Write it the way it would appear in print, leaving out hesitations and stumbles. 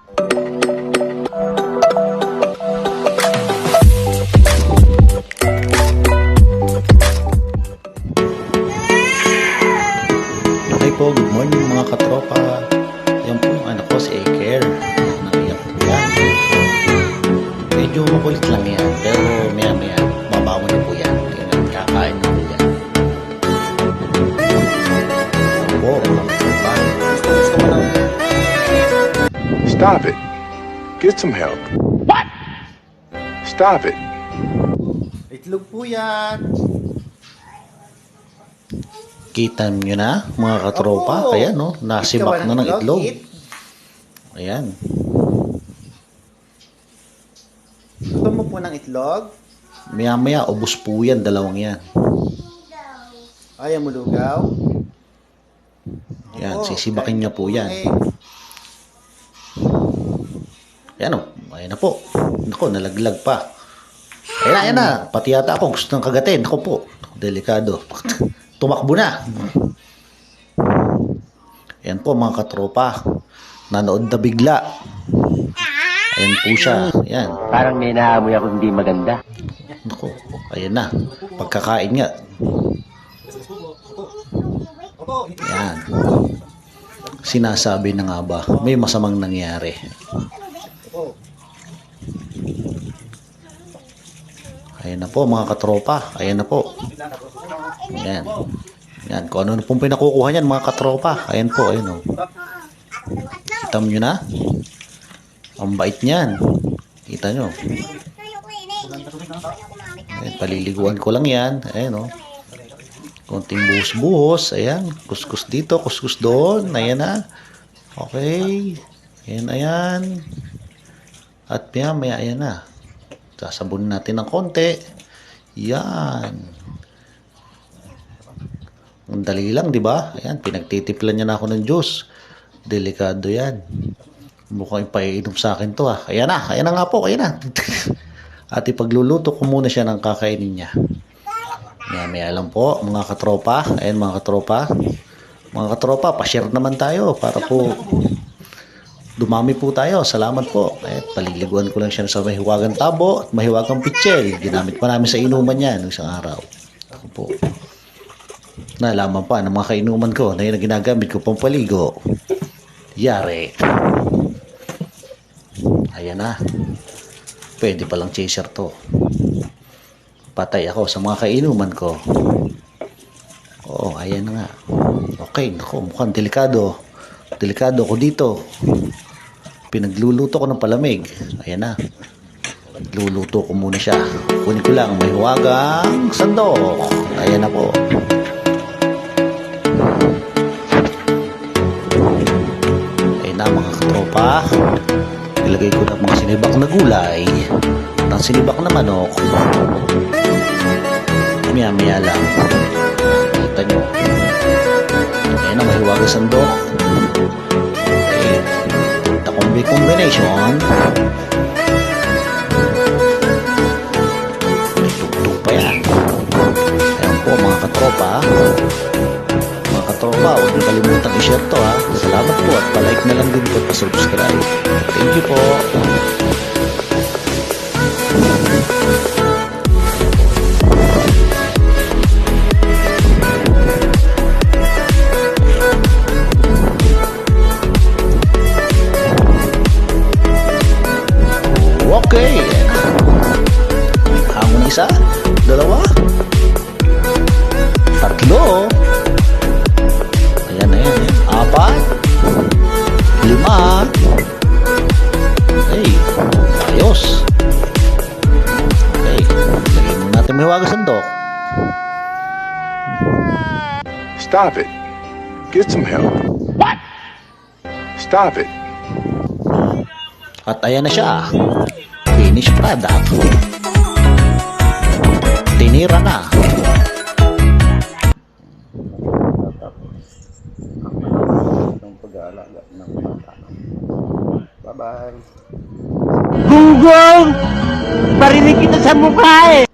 Hi po, good morning mga katropa. Yan po yung anak ko si Aker. Naiyak po yan. Medyo makulit lang yan, pero maya maya mabangon na po yan. Kakain na po yan. Po, mga katropa. Stop it. Get some help. What? Stop it. Itlog po yan. Kita nyo na mga katropa. Opo. Ayan no, nasibak na ng itlog. Ayan. Gusto mo po ng itlog? Maya maya ubos po yan, dalawang yan. Ayaw mo lugaw? Yan, Opo, sisibakin niya po yan. Okay. Ayan o, ayan na po. Naku, nalaglag pa. Ayan na. Pati yata ako gusto ng kagatin. Naku po, delikado. Tumakbo na. Ayan po mga katropa. Nanood na bigla. Ayan po siya. Ayan. Parang may naamoy ako hindi maganda. Naku, ayan na. Pagkakain nga. Ayan. Sinasabi na nga ba, may masamang nangyari. Ayan na po mga katropa. Ayan na po. Ayan. Ayan. Kung ano na pong pinakukuha niyan mga katropa. Ayan po. Ayan o. Kita nyo na. Ang bait niyan. Kita nyo. Ayan, paliliguan ko lang yan. Ayan o. Konting buhos-buhos. Ayan. Kuskus dito. Kuskus doon. Ayan na. Okay. Ayan. Ayan. At maya ayan na. Sasabunin natin ng konti. Yan. Ang dali lang, di ba? Ayan, pinagtitiplan niya na ako ng juice. Delikado yan. Mukhang ipaiinom sa akin to, ha. Ayan na nga po, ayan na. At ipagluluto ko muna siya ng kakainin niya. Maya lang po, mga katropa. Ayan, mga katropa. Mga katropa, pa-share naman tayo para po dumami po tayo. Salamat po. Paliliguan ko lang siya sa mahiwagang tabo at mahiwagang pitchel. Ginamit pa namin sa inuman yan isang araw. Ako po. Nalaman pa ng mga kainuman ko na yun ang ginagamit ko pang paligo. Yari. Ayan na. Pwede palang chaser to. Patay ako sa mga kainuman ko. Oo, ayan na nga. Okay, naku, mukhang delikado. Delikado ko dito. Pinagluluto ko ng palamig. Ayan na. Luluto ko muna siya. Kunin ko lang may huwagang sandok. Ayan na po. Ayan na mga katropa. Ilagay ko ng mga sinibak na gulay. At ang sinibak na manok. Maya lang. Kita nyo. Ayan na may huwagang sandok. Combination. Tugtog pa yan. Ayan po mga katropa. Mga katropa, huwag niyo kalimutan i-share to, ha. Salamat po at palike na lang din po at pa-subscribe. Thank you po. Okay. Hamon isa, dalawa, tatlo. Ayan. Apat, lima. Hey, ayos. Okay, lagyan mo natin may huwagang sandok. Stop it. Get some help. What? Stop it. At ayan na siya. Finished product. Tinira na. Gunggong! Parinig kita sa mukha eh!